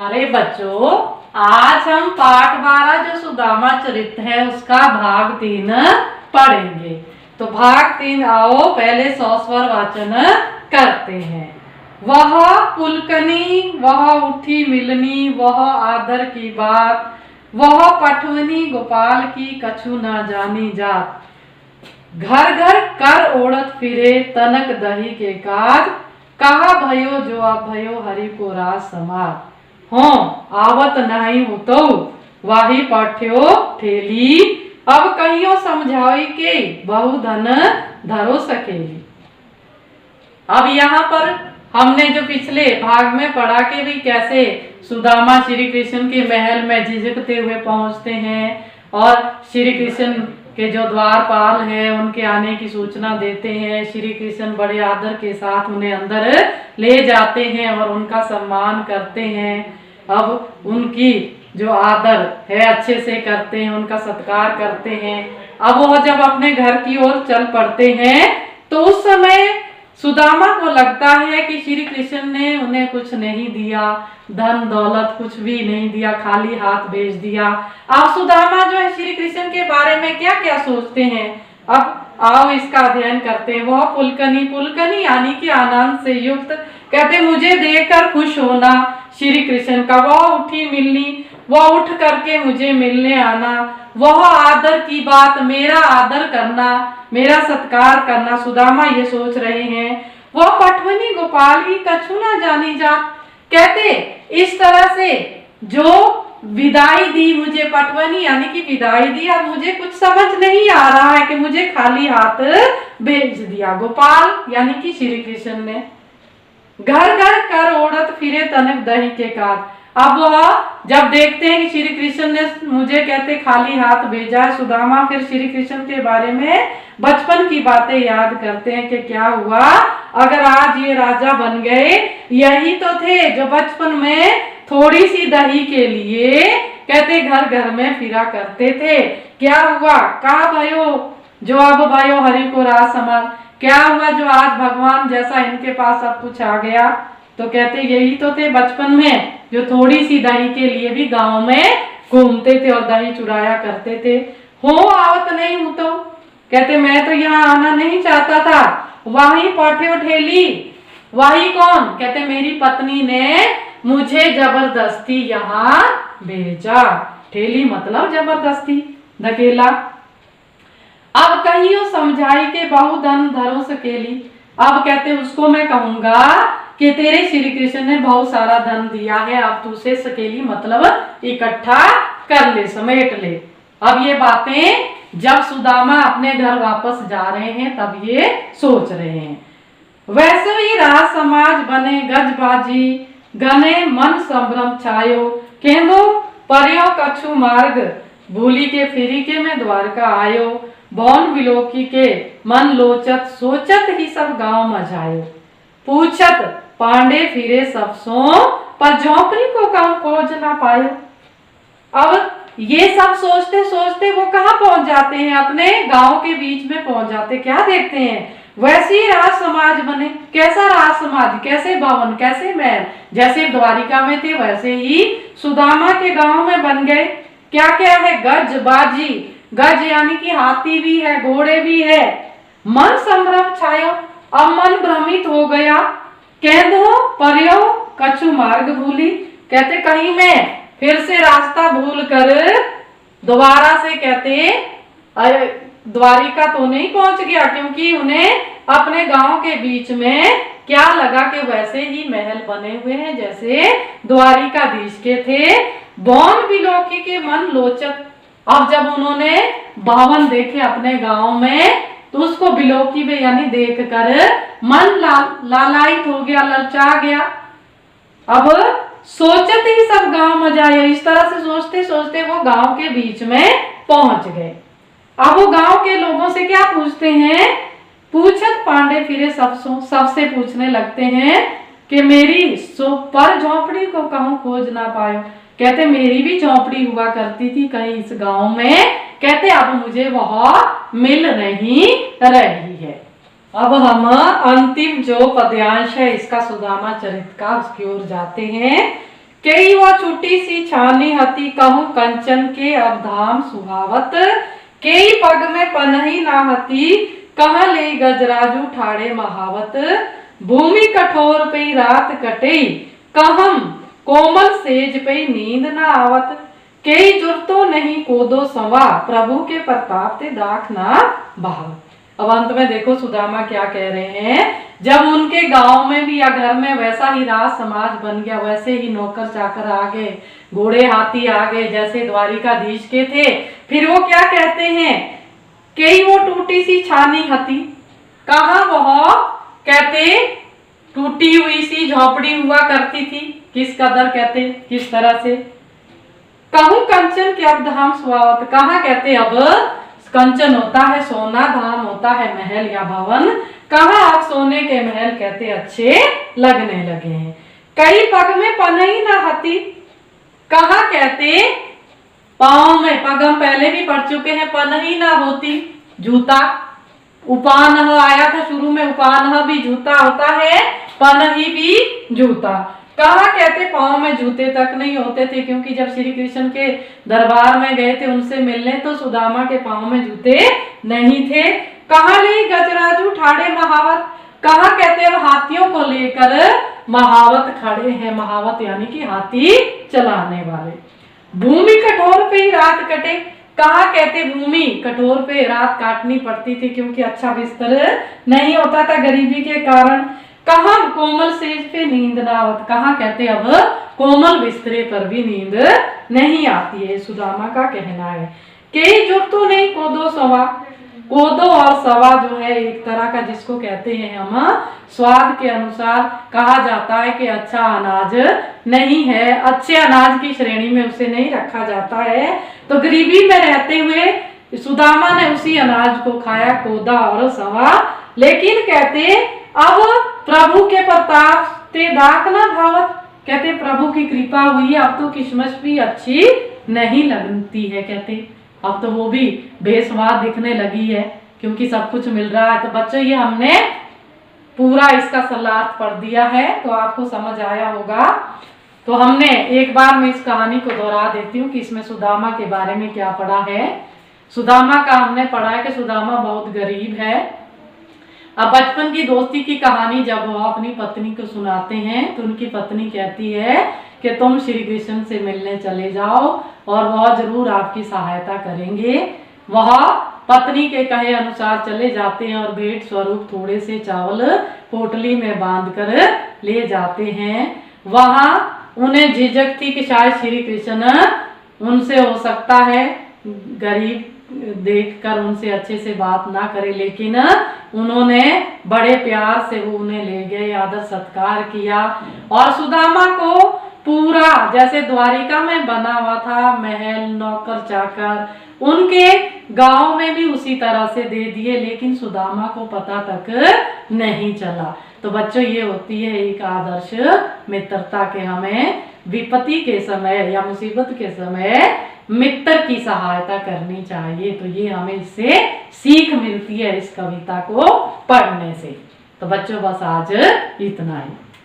अरे बच्चों, आज हम पाठ 12 जो सुदामा चरित्र है उसका भाग 3 पढ़ेंगे। तो भाग 3 आओ पहले 100 स्वर वाचन करते हैं। वह पुलकनी, वह उठी मिलनी, वह आदर की बात, वह पठवनी गोपाल की कछु न जानी जात। घर घर कर ओढ़त फिरे तनक दही के काज, कहा भयो जो अब भयो हरि को राज समाज। हो आवत नहीं हो तो वाही पाठ्यो ठेली, अब कहियो समझाई के बहु धन धरो सकेली। अब यहाँ पर हमने जो पिछले भाग में पढ़ा कि भी कैसे सुदामा श्री कृष्ण के महल में झिझकते हुए पहुंचते हैं और श्री कृष्ण के जो द्वारपाल हैं उनके आने की सूचना देते हैं। श्री कृष्ण बड़े आदर के साथ उन्हें अंदर ले जाते हैं और उनका सम्मान करते हैं। अब उनकी जो आदर है अच्छे से करते हैं, उनका सत्कार करते हैं। अब वो जब अपने घर की ओर चल पड़ते हैं तो उस समय सुदामा को लगता है कि श्री कृष्ण ने उन्हें कुछ नहीं दिया, धन दौलत कुछ भी नहीं दिया, खाली हाथ भेज दिया। अब सुदामा जो है श्री कृष्ण के बारे में क्या क्या सोचते हैं, अब आओ इसका अध्ययन करते हैं। वह पुलकनी, पुलकनी यानी कि आनंद से युक्त, कहते मुझे देखकर खुश होना श्री कृष्ण का। वह उठी मिलनी, वह उठ करके मुझे मिलने आना। वह आदर की बात, मेरा आदर करना, मेरा सत्कार करना, सुदामा ये सोच रहे हैं। वह पठवनी गोपाल की कछु ना जानी जात, कहते इस तरह से जो विदाई दी मुझे, पठवनी यानी कि विदाई दी, अब मुझे कुछ समझ नहीं आ रहा है कि मुझे खाली हाथ भेज दिया। गोपाल यानी कि श्री कृष्ण ने घर घर कर ओढ़त फिरे तनक दही के काज। अब वह जब देखते हैं कि श्री कृष्ण ने मुझे कहते खाली हाथ भेजा है, सुदामा फिर श्री कृष्ण के बारे में बचपन की बातें याद करते हैं कि क्या हुआ अगर आज ये राजा बन गए। यही तो थे जो बचपन में थोड़ी सी दही के लिए कहते घर घर में फिरा करते थे। क्या हुआ, कहा भयो जो अब भयो हरि को राज समाज। क्या हुआ जो आज भगवान जैसा इनके पास सब कुछ आ गया। तो कहते यही तो थे बचपन में जो थोड़ी सी दही के लिए भी गांव में घूमते थे और दही चुराया करते थे। हो आवत नहीं हूं तो, कहते मैं तो यहाँ आना नहीं चाहता था। वही पौठे ठेली, वही कौन, कहते मेरी पत्नी ने मुझे जबरदस्ती यहाँ भेजा। ठेली मतलब जबरदस्ती, धकेला। अब कहियो समझाई के बहु धन धरो सकेली। अब कहते उसको मैं कहूंगा कि तेरे श्री कृष्ण ने बहुत सारा धन दिया है, अब तू से सकेली मतलब इकट्ठा कर ले, समेट ले। अब ये बातें जब सुदामा अपने घर वापस जा रहे हैं तब ये सोच रहे हैं। वैसे ही राज समाज बने गजबाजी, घने मन संभ्रम छायो, केंदो पर्यो कछु मार्ग, भूली के फिरी के में द्वारका आयो। भौन बिलोकी के मन लोचत, सोचत ही सब गांव मझायो। पूछत पांडे फिरे सब सो, पर झोंपड़ी को कहूं खोज ना पायो। अब ये सब सोचते सोचते वो कहाँ पहुंच जाते हैं, अपने गांव के बीच में पहुंच जाते। क्या देखते हैं, वैसे ही राज समाज बने। कैसा राज समाज, कैसे भवन, कैसे महल, जैसे द्वारिका में थे वैसे ही सुदामा के गांव में बन गए। क्या क्या है, गज बाजी, गज यानी कि हाथी भी है, घोड़े भी है। मन संभ्रम छायो, अब मन भ्रमित हो गया। कह दो पर्यो कछु मार्ग भूली, कहते कहीं मैं फिर से रास्ता भूल कर दोबारा से कहते द्वारिका तो नहीं पहुंच गया, क्योंकि उन्हें अपने गांव के बीच में क्या लगा कि वैसे ही महल बने हुए हैं जैसे द्वारिकाधीश के थे। बौन बिलोकी के मन लोचत, अब जब उन्होंने भवन देखे अपने गांव में तो उसको बिलोकी में यानी देखकर मन लालायित हो गया, ललचा गया। अब सोचते ही सब गांव मजाए, इस तरह से सोचते सोचते वो गांव के बीच में पहुंच गए। अब वो गांव के लोगों से क्या पूछते हैं, पूछत पांडे फिरे सबसे पूछने लगते हैं कि मेरी सो पर झोंपड़ी को कहूं खोज ना पायो। कहते मेरी भी झोंपड़ी हुआ करती थी कहीं इस गांव में, कहते अब मुझे वह मिल नहीं रही है। अब हम अंतिम जो पद्यांश है इसका सुदामा चरित्र का उसकी ओर जाते हैं कई वो छोटी सी छानी हती कहूँ कंचन के अब धाम सुहावत, कई पग में पनही ना हती कह ले गजराजू ठाड़े महावत, भूमि कठोर पे रात कटे कहम कोमल सेज पे नींद ना आवत, कई जुरतो नहीं कोदो सवा प्रभु के प्रताप ते दाख ना बहावत। अब अंत में देखो सुदामा क्या कह रहे हैं, जब उनके गांव में भी या घर में वैसा ही राज समाज बन गया, वैसे ही नौकर चाकर आ गए, घोड़े हाथी आ गए जैसे द्वारिकाधीश के थे, फिर वो क्या कहते हैं, कई वो टूटी सी छानी हती, कहा वह कहते टूटी हुई सी झोपड़ी हुआ करती थी, किस कदर कहते किस तरह से, कहूं कंचन के अब धाम स्वावत, कहा कहते अब कंचन होता है सोना, धाम होता है महल या भवन, कहा आप सोने के महल कहते अच्छे लगने लगे हैं, कई पग में पनही ना हती, कहा कहते पांव में, पग हम पहले भी पढ़ चुके हैं, पनही ना होती जूता, उपानह आया था शुरू में, उपानह भी जूता होता है, पनही भी जूता, कहा कहते पांव में जूते तक नहीं होते थे, क्योंकि जब श्री कृष्ण के दरबार में गए थे उनसे मिलने तो सुदामा के पांव में जूते नहीं थे, कहा ले गजराजू ठाड़े महावत, कहा कहते अब हाथियों को लेकर महावत खड़े हैं, महावत यानी कि हाथी चलाने वाले, भूमि कठोर पे ही रात कटे, कहा कहते भूमि कठोर पे रात काटनी पड़ती थी क्योंकि अच्छा बिस्तर नहीं होता था गरीबी के कारण, कहा कोमल सेज पे नींद ना आवत, कहा कहते अब कोमल बिस्तरे पर भी नींद नहीं आती है, सुदामा का कहना है, कई जुट तो नहीं कोदो सवा, कोदो और सवा जो है एक तरह का जिसको कहते हैं हम स्वाद के अनुसार कहा जाता है कि अच्छा अनाज नहीं है, अच्छे अनाज की श्रेणी में उसे नहीं रखा जाता है, तो गरीबी में रहते हुए सुदामा ने उसी अनाज को खाया, कोदा और सवा, लेकिन कहते अब प्रभु के प्रताप ते दाक ना भावत, कहते प्रभु की कृपा हुई है, अब तो किस्मत भी अच्छी नहीं लगती है, कहते अब तो वो भी बेस्वाद दिखने लगी है क्योंकि सब कुछ मिल रहा है। तो बच्चों ये हमने पूरा इसका सलाह पढ़ दिया है, तो आपको समझ आया होगा। तो हमने एक बार मैं इस कहानी को दोहरा देती हूँ कि इसमें सुदामा के बारे में क्या पढ़ा है। सुदामा का हमने पढ़ा है कि सुदामा बहुत गरीब है। अब बचपन की दोस्ती की कहानी जब वो अपनी पत्नी को सुनाते हैं तो उनकी पत्नी कहती है कि तुम श्री कृष्ण से मिलने चले जाओ और वह जरूर आपकी सहायता करेंगे। वह पत्नी के कहे अनुसार चले जाते हैं और भेंट स्वरूप थोड़े से चावल पोटली में बांधकर ले जाते हैं। वहां उन्हें झिझक थी कि शायद श्री कृष्ण उनसे हो सकता है गरीब देखकर उनसे अच्छे से बात ना करे, लेकिन उन्होंने बड़े प्यार से वो उन्हें ले गए, आदर सत्कार किया और सुदामा को पूरा जैसे द्वारिका में बना हुआ था महल, नौकर चाकर उनके गांव में भी उसी तरह से दे दिए, लेकिन सुदामा को पता तक नहीं चला। तो बच्चों ये होती है एक आदर्श मित्रता के हमें विपत्ति के समय या मुसीबत के समय मित्र की सहायता करनी चाहिए। तो ये हमें इससे सीख मिलती है इस कविता को पढ़ने से। तो बच्चों बस आज इतना ही।